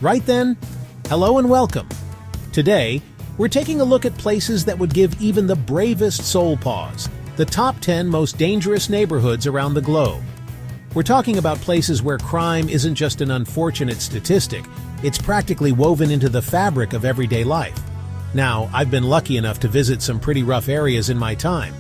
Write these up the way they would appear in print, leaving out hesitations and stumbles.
Right then, hello and welcome. Today, we're taking a look at places that would give even the bravest soul pause, the top 10 most dangerous neighborhoods around the globe. We're talking about places where crime isn't just an unfortunate statistic, it's practically woven into the fabric of everyday life. Now, I've been lucky enough to visit some pretty rough areas in my time.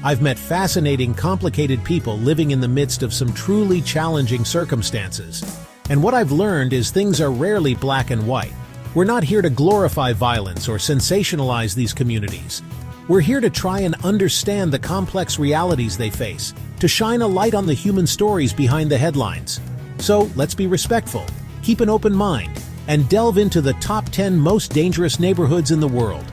I've met fascinating, complicated people living in the midst of some truly challenging circumstances. And what I've learned is things are rarely black and white. We're not here to glorify violence or sensationalize these communities. We're here to try and understand the complex realities they face, to shine a light on the human stories behind the headlines. So let's be respectful, keep an open mind, and delve into the top 10 most dangerous neighborhoods in the world.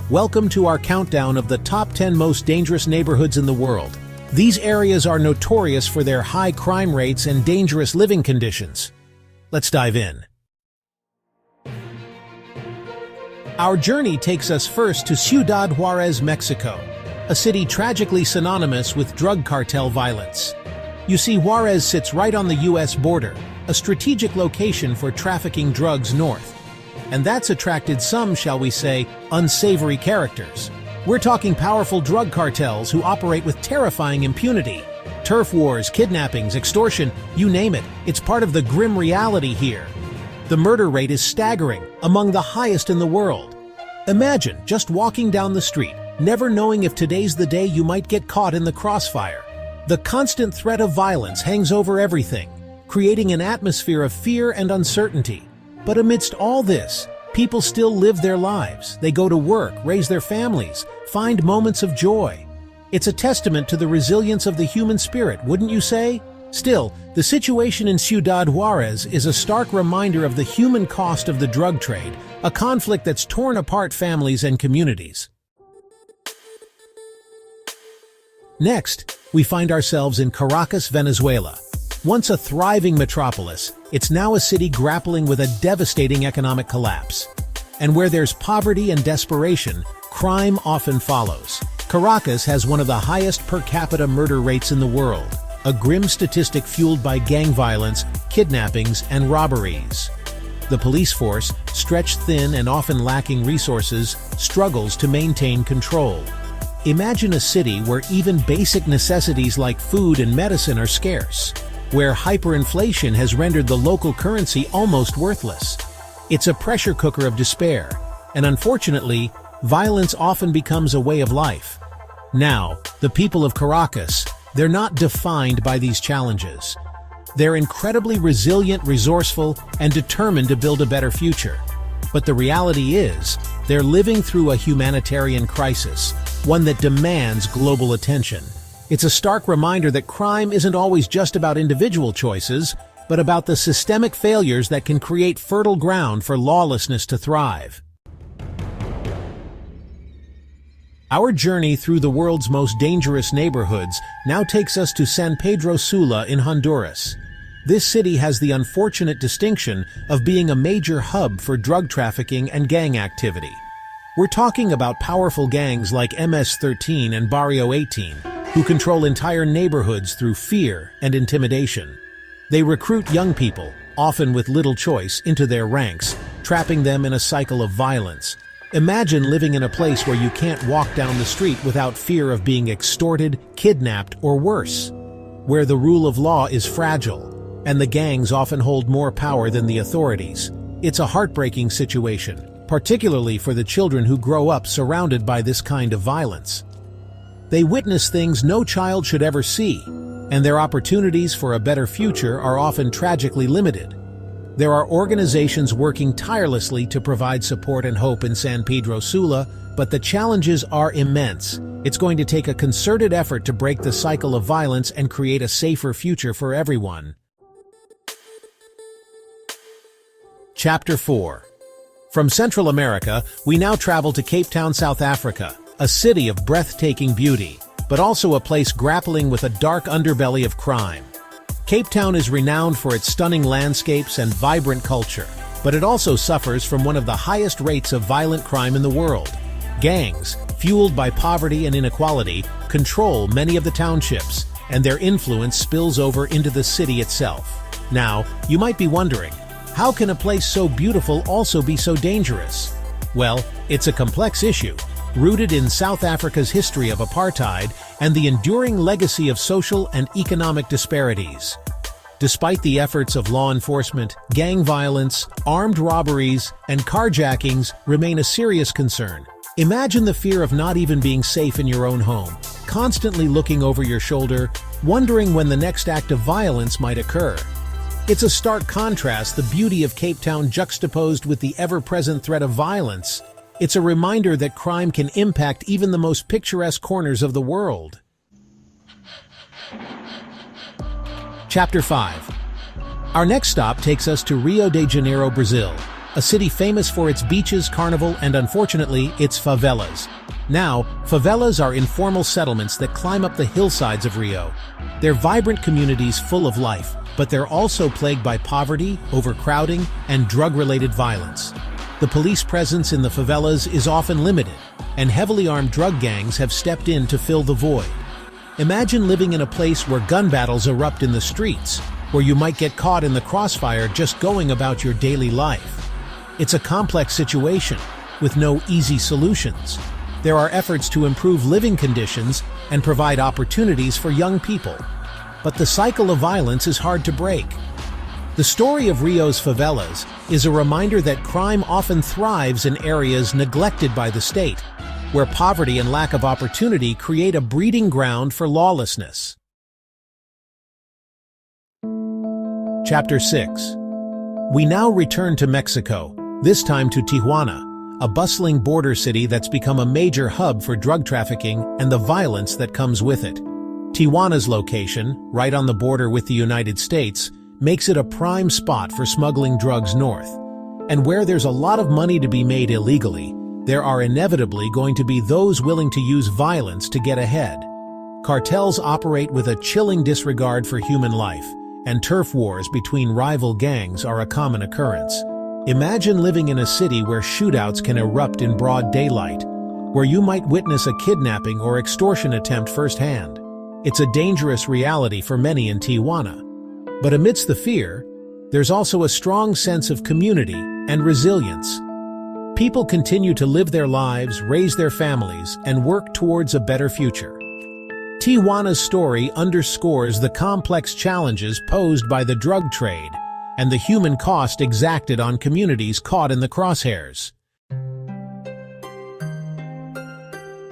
Welcome to our countdown of the top 10 most dangerous neighborhoods in the world. These areas are notorious for their high crime rates and dangerous living conditions. Let's dive in. Our journey takes us first to Ciudad Juarez, Mexico, a city tragically synonymous with drug cartel violence. You see, Juarez sits right on the U.S. border, a strategic location for trafficking drugs north. And that's attracted some, shall we say, unsavory characters. We're talking powerful drug cartels who operate with terrifying impunity. Turf wars, kidnappings, extortion, you name it, it's part of the grim reality here. The murder rate is staggering, among the highest in the world. Imagine just walking down the street, never knowing if today's the day you might get caught in the crossfire. The constant threat of violence hangs over everything, creating an atmosphere of fear and uncertainty. But amidst all this, people still live their lives. They go to work, raise their families, find moments of joy. It's a testament to the resilience of the human spirit, wouldn't you say? Still, the situation in Ciudad Juarez is a stark reminder of the human cost of the drug trade, a conflict that's torn apart families and communities. Next, we find ourselves in Caracas, Venezuela. Once a thriving metropolis, it's now a city grappling with a devastating economic collapse. And where there's poverty and desperation, crime often follows. Caracas has one of the highest per capita murder rates in the world, a grim statistic fueled by gang violence, kidnappings, and robberies. The police force, stretched thin and often lacking resources, struggles to maintain control. Imagine a city where even basic necessities like food and medicine are scarce, where hyperinflation has rendered the local currency almost worthless. It's a pressure cooker of despair, and unfortunately, violence often becomes a way of life. Now, the people of Caracas, they're not defined by these challenges. They're incredibly resilient, resourceful, and determined to build a better future. But the reality is, they're living through a humanitarian crisis, one that demands global attention. It's a stark reminder that crime isn't always just about individual choices, but about the systemic failures that can create fertile ground for lawlessness to thrive. Our journey through the world's most dangerous neighborhoods now takes us to San Pedro Sula in Honduras. This city has the unfortunate distinction of being a major hub for drug trafficking and gang activity. We're talking about powerful gangs like MS-13 and Barrio 18, who control entire neighborhoods through fear and intimidation. They recruit young people, often with little choice, into their ranks, trapping them in a cycle of violence. Imagine living in a place where you can't walk down the street without fear of being extorted, kidnapped, or worse. Where the rule of law is fragile, and the gangs often hold more power than the authorities. It's a heartbreaking situation, particularly for the children who grow up surrounded by this kind of violence. They witness things no child should ever see, and their opportunities for a better future are often tragically limited. There are organizations working tirelessly to provide support and hope in San Pedro Sula, but the challenges are immense. It's going to take a concerted effort to break the cycle of violence and create a safer future for everyone. Chapter 4. From Central America, we now travel to Cape Town, South Africa, a city of breathtaking beauty, but also a place grappling with a dark underbelly of crime. Cape Town is renowned for its stunning landscapes and vibrant culture, but it also suffers from one of the highest rates of violent crime in the world. Gangs, fueled by poverty and inequality, control many of the townships, and their influence spills over into the city itself. Now, you might be wondering, How can a place so beautiful also be so dangerous? Well, it's a complex issue, rooted in South Africa's history of apartheid and the enduring legacy of social and economic disparities. Despite the efforts of law enforcement, gang violence, armed robberies, and carjackings remain a serious concern. Imagine the fear of not even being safe in your own home, constantly looking over your shoulder, wondering when the next act of violence might occur. It's a stark contrast, the beauty of Cape Town juxtaposed with the ever-present threat of violence. It's a reminder that crime can impact even the most picturesque corners of the world. Chapter 5. Our next stop takes us to Rio de Janeiro, Brazil, a city famous for its beaches, carnival, and unfortunately, its favelas. Now, favelas are informal settlements that climb up the hillsides of Rio. They're vibrant communities full of life, but they're also plagued by poverty, overcrowding, and drug-related violence. The police presence in the favelas is often limited, and heavily armed drug gangs have stepped in to fill the void. Imagine living in a place where gun battles erupt in the streets, where you might get caught in the crossfire just going about your daily life. It's a complex situation, with no easy solutions. There are efforts to improve living conditions and provide opportunities for young people. But the cycle of violence is hard to break. The story of Rio's favelas is a reminder that crime often thrives in areas neglected by the state, where poverty and lack of opportunity create a breeding ground for lawlessness. Chapter 6. We now return to Mexico, this time to Tijuana, a bustling border city that's become a major hub for drug trafficking and the violence that comes with it. Tijuana's location, right on the border with the United States, makes it a prime spot for smuggling drugs north. And where there's a lot of money to be made illegally, there are inevitably going to be those willing to use violence to get ahead. Cartels operate with a chilling disregard for human life, and turf wars between rival gangs are a common occurrence. Imagine living in a city where shootouts can erupt in broad daylight, where you might witness a kidnapping or extortion attempt firsthand. It's a dangerous reality for many in Tijuana. But amidst the fear, there's also a strong sense of community and resilience. People continue to live their lives, raise their families, and work towards a better future. Tijuana's story underscores the complex challenges posed by the drug trade and the human cost exacted on communities caught in the crosshairs.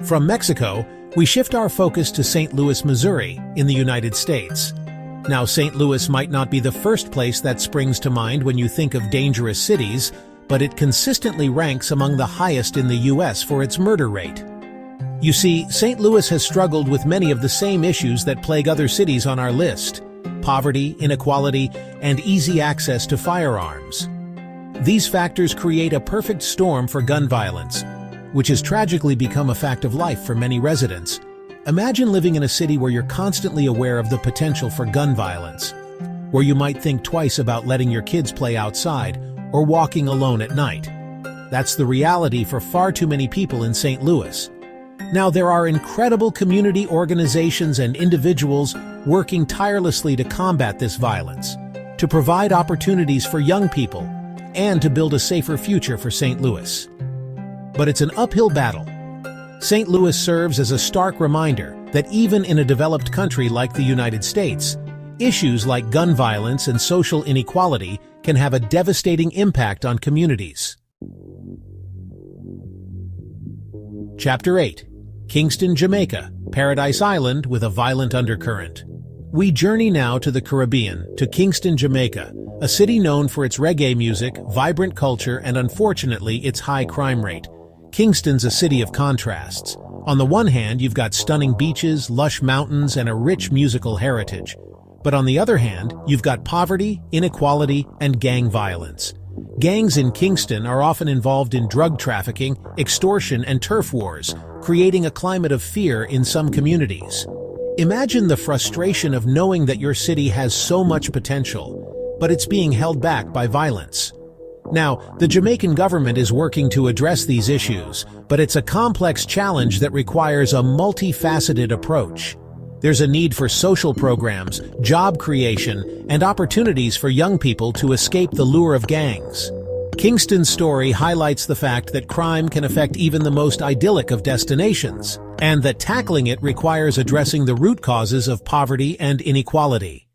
From Mexico, we shift our focus to St. Louis, Missouri, in the United States. Now, St. Louis might not be the first place that springs to mind when you think of dangerous cities, but it consistently ranks among the highest in the U.S. for its murder rate. You see, St. Louis has struggled with many of the same issues that plague other cities on our list: poverty, inequality, and easy access to firearms. These factors create a perfect storm for gun violence, which has tragically become a fact of life for many residents. Imagine living in a city where you're constantly aware of the potential for gun violence, where you might think twice about letting your kids play outside or walking alone at night. That's the reality for far too many people in St. Louis. Now, there are incredible community organizations and individuals working tirelessly to combat this violence, to provide opportunities for young people, and to build a safer future for St. Louis. But it's an uphill battle. St. Louis serves as a stark reminder that even in a developed country like the United States, issues like gun violence and social inequality can have a devastating impact on communities. Chapter 8. Kingston, Jamaica, Paradise Island with a violent undercurrent. We journey now to the Caribbean, to Kingston, Jamaica, a city known for its reggae music, vibrant culture, and unfortunately, its high crime rate. Kingston's a city of contrasts. On the one hand, you've got stunning beaches, lush mountains, and a rich musical heritage. But on the other hand, you've got poverty, inequality, and gang violence. Gangs in Kingston are often involved in drug trafficking, extortion, and turf wars, creating a climate of fear in some communities. Imagine the frustration of knowing that your city has so much potential, but it's being held back by violence. Now, the Jamaican government is working to address these issues, but it's a complex challenge that requires a multifaceted approach. There's a need for social programs, job creation, and opportunities for young people to escape the lure of gangs. Kingston's story highlights the fact that crime can affect even the most idyllic of destinations, and that tackling it requires addressing the root causes of poverty and inequality.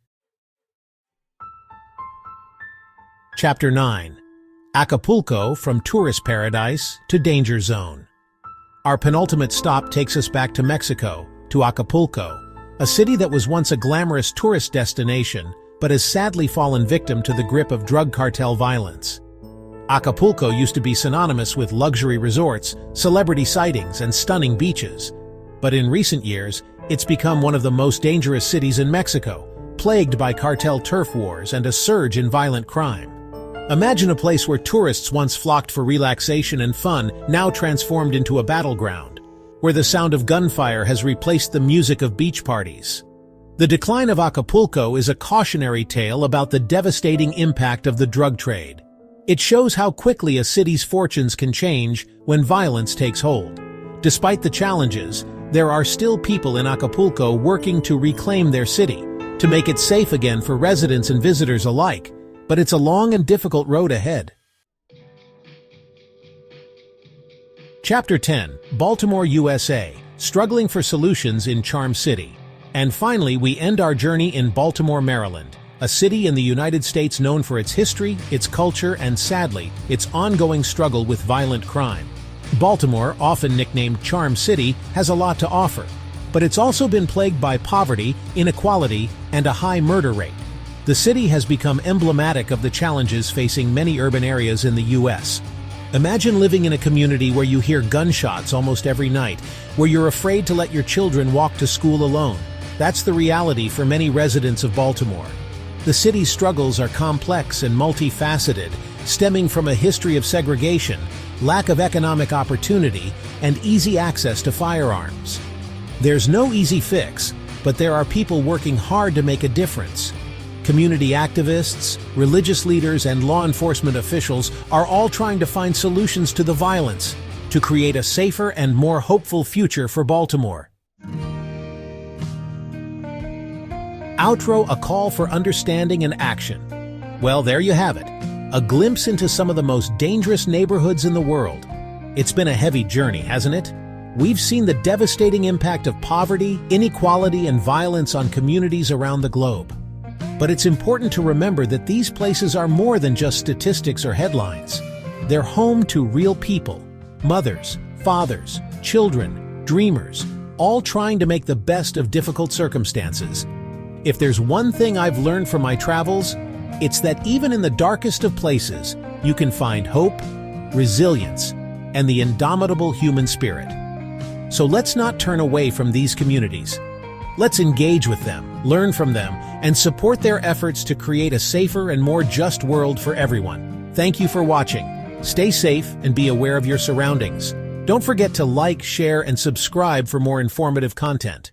Chapter 9. Acapulco, from tourist paradise to danger zone. Our penultimate stop takes us back to Mexico, to Acapulco, a city that was once a glamorous tourist destination, but has sadly fallen victim to the grip of drug cartel violence. Acapulco used to be synonymous with luxury resorts, celebrity sightings, and stunning beaches. But in recent years, it's become one of the most dangerous cities in Mexico, plagued by cartel turf wars and a surge in violent crime. Imagine a place where tourists once flocked for relaxation and fun, now transformed into a battleground, where the sound of gunfire has replaced the music of beach parties. The decline of Acapulco is a cautionary tale about the devastating impact of the drug trade. It shows how quickly a city's fortunes can change when violence takes hold. Despite the challenges, there are still people in Acapulco working to reclaim their city, to make it safe again for residents and visitors alike, but it's a long and difficult road ahead. Chapter 10. Baltimore, USA, struggling for solutions in Charm City. And finally, we end our journey in Baltimore, Maryland, a city in the United States known for its history, its culture, and sadly, its ongoing struggle with violent crime. Baltimore, often nicknamed Charm City, has a lot to offer, but it's also been plagued by poverty, inequality, and a high murder rate. The city has become emblematic of the challenges facing many urban areas in the U.S. Imagine living in a community where you hear gunshots almost every night, where you're afraid to let your children walk to school alone. That's the reality for many residents of Baltimore. The city's struggles are complex and multifaceted, stemming from a history of segregation, lack of economic opportunity, and easy access to firearms. There's no easy fix, but there are people working hard to make a difference. Community activists, religious leaders, and law enforcement officials are all trying to find solutions to the violence, to create a safer and more hopeful future for Baltimore. Outro: a call for understanding and action. Well, there you have it. A glimpse into some of the most dangerous neighborhoods in the world. It's been a heavy journey, hasn't it? We've seen the devastating impact of poverty, inequality, and violence on communities around the globe. But it's important to remember that these places are more than just statistics or headlines. They're home to real people, mothers, fathers, children, dreamers, all trying to make the best of difficult circumstances. If there's one thing I've learned from my travels, it's that even in the darkest of places, you can find hope, resilience, and the indomitable human spirit. So let's not turn away from these communities. Let's engage with them, learn from them, and support their efforts to create a safer and more just world for everyone. Thank you for watching. Stay safe and be aware of your surroundings. Don't forget to like, share, and subscribe for more informative content.